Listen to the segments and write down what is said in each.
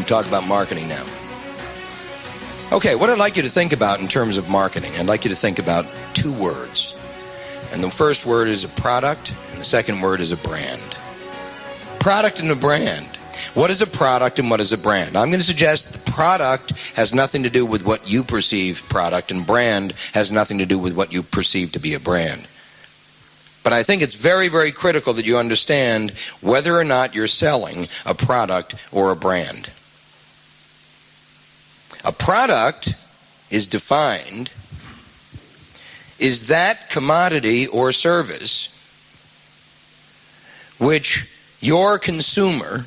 talk about marketing now. Okay, what I'd like you to think about in terms of marketing, I'd like you to think about two words. And the first word is a product, and the second word is a brand. Product and a brand. What is a product and what is a brand? I'm going to suggest the product has nothing to do with what you perceive product, and brand has nothing to do with what you perceive to be a brand. But I think it's very, very critical that you understand whether or not you're selling a product or a brand. A product is defined is that commodity or service which your consumer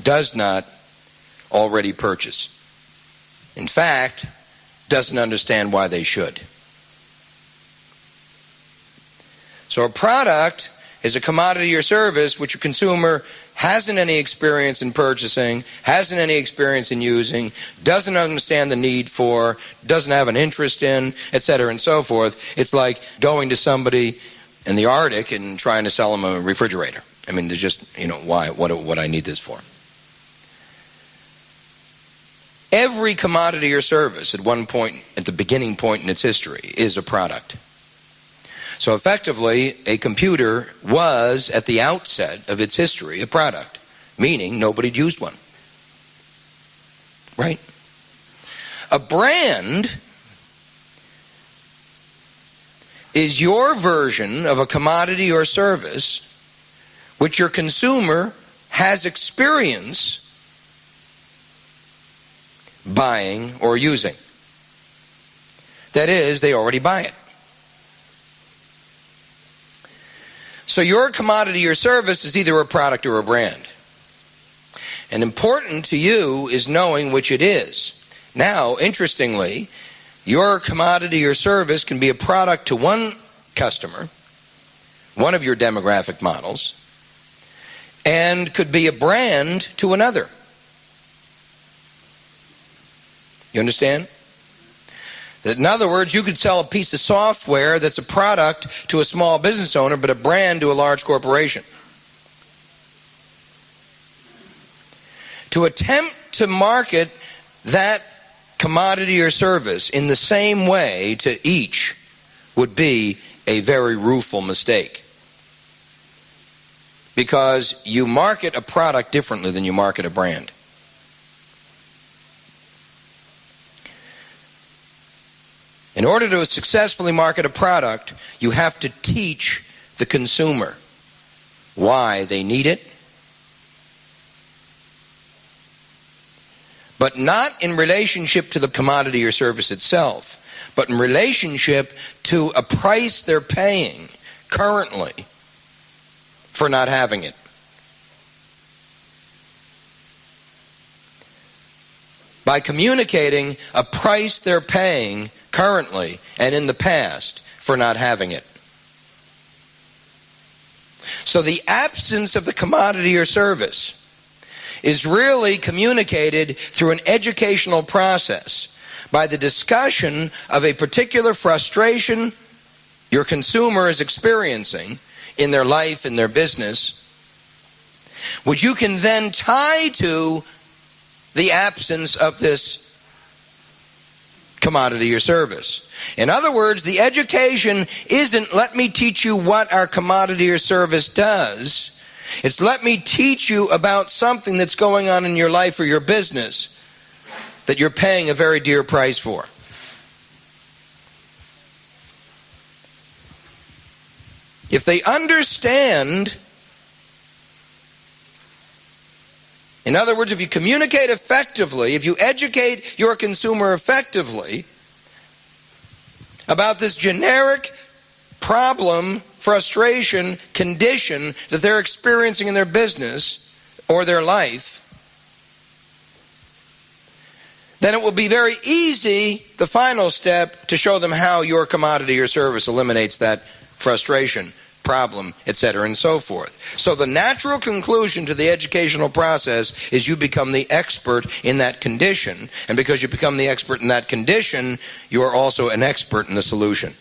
does not already purchase. In fact, doesn't understand why they should. So a product is a commodity or service which a consumer hasn't any experience in purchasing, hasn't any experience in using, doesn't understand the need for, doesn't have an interest in, etc. and so forth. It's like going to somebody in the Arctic and trying to sell them a refrigerator. I mean, there's just, why, what I need this for. Every commodity or service at one point, at the beginning point in its history, is a product. So effectively, a computer was, at the outset of its history, a product, meaning nobody'd used one. Right? A brand is your version of a commodity or service which your consumer has experience buying or using. That is, they already buy it. So your commodity or service is either a product or a brand. And important to you is knowing which it is. Now, interestingly, your commodity or service can be a product to one customer, one of your demographic models, and could be a brand to another. You understand? In other words, you could sell a piece of software that's a product to a small business owner, but a brand to a large corporation. To attempt to market that commodity or service in the same way to each would be a very rueful mistake. Because you market a product differently than you market a brand. In order to successfully market a product, you have to teach the consumer why they need it, but not in relationship to the commodity or service itself, but in relationship to a price they're paying currently for not having it. By communicating a price they're paying currently and in the past for not having it. So the absence of the commodity or service is really communicated through an educational process by the discussion of a particular frustration your consumer is experiencing in their life, in their business, which you can then tie to the absence of this commodity or service. In other words, the education isn't let me teach you what our commodity or service does. It's let me teach you about something that's going on in your life or your business that you're paying a very dear price for. If they understand, in other words, if you communicate effectively, if you educate your consumer effectively about this generic problem, frustration, condition that they're experiencing in their business or their life, then it will be very easy, the final step, to show them how your commodity or service eliminates that frustration, problem, etc., and so forth. So the natural conclusion to the educational process is you become the expert in that condition, and because you become the expert in that condition, you are also an expert in the solution.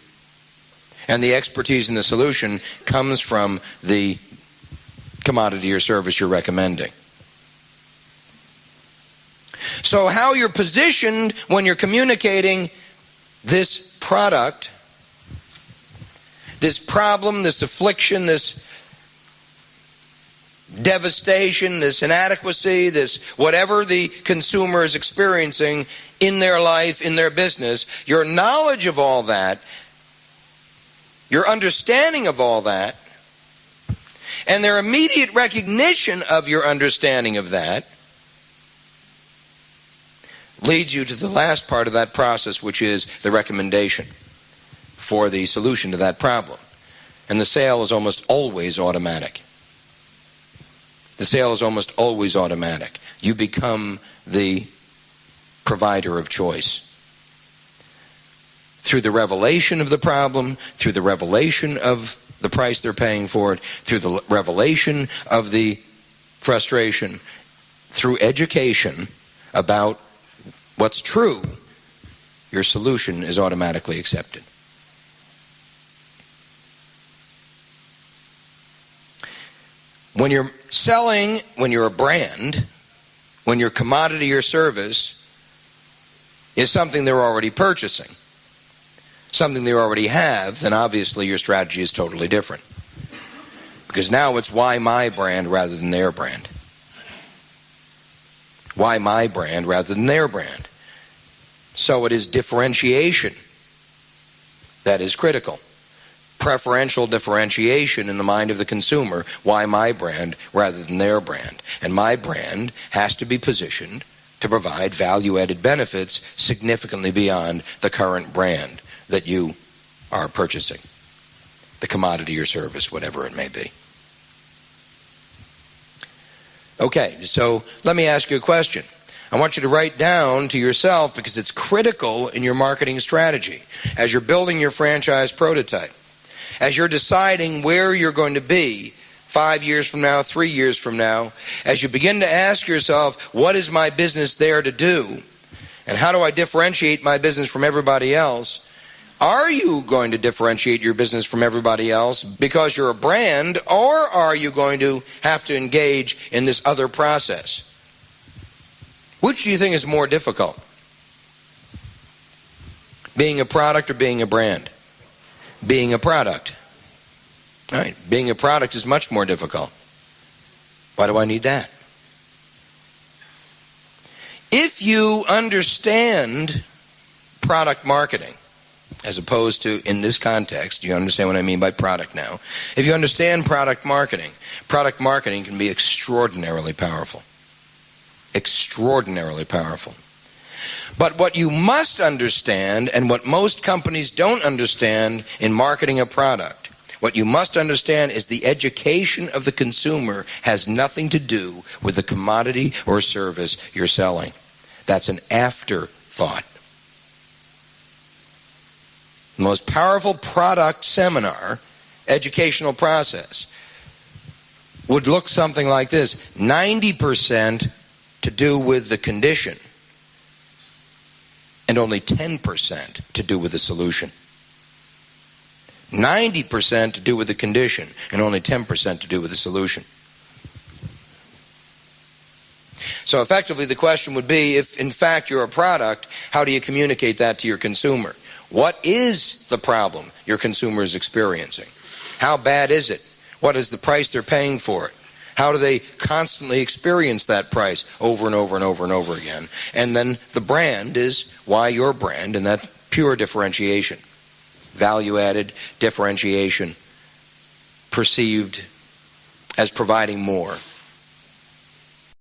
And the expertise in the solution comes from the commodity or service you're recommending. So how you're positioned when you're communicating this product, this problem, this affliction, this devastation, this inadequacy, this whatever the consumer is experiencing in their life, in their business, your knowledge of all that, your understanding of all that, and their immediate recognition of your understanding of that leads you to the last part of that process, which is the recommendation for the solution to that problem. And the sale is almost always automatic. The sale is almost always automatic. You become the provider of choice. Through the revelation of the problem, through the revelation of the price they're paying for it, through the revelation of the frustration, through education about what's true, your solution is automatically accepted. When you're selling, when you're a brand, when your commodity or service is something they're already purchasing, something they already have, then obviously your strategy is totally different. Because now it's why my brand rather than their brand. Why my brand rather than their brand. So it is differentiation that is critical. Preferential differentiation in the mind of the consumer. Why my brand rather than their brand? And my brand has to be positioned to provide value-added benefits significantly beyond the current brand that you are purchasing. The commodity or service, whatever it may be. Okay, so let me ask you a question. I want you to write down to yourself, because it's critical in your marketing strategy, as you're building your franchise prototype, as you're deciding where you're going to be 5 years from now, 3 years from now, as you begin to ask yourself, what is my business there to do? And how do I differentiate my business from everybody else? Are you going to differentiate your business from everybody else because you're a brand, or are you going to have to engage in this other process? Which do you think is more difficult? Being a product or being a brand? Being a product. All right, being a product is much more difficult. Why do I need that? If you understand product marketing, as opposed to, in this context, you understand what I mean by product now. If you understand product marketing can be extraordinarily powerful. Extraordinarily powerful. But what you must understand, and what most companies don't understand in marketing a product, what you must understand is the education of the consumer has nothing to do with the commodity or service you're selling. That's an afterthought. The most powerful product seminar, educational process, would look something like this. 90% to do with the condition, and only 10% to do with the solution. 90% to do with the condition, and only 10% to do with the solution. So effectively the question would be, if in fact you're a product, how do you communicate that to your consumer? What is the problem your consumer is experiencing? How bad is it? What is the price they're paying for it? How do they constantly experience that price over and over and over and over again? And then the brand is why your brand, and that's pure differentiation. Value-added differentiation, perceived as providing more.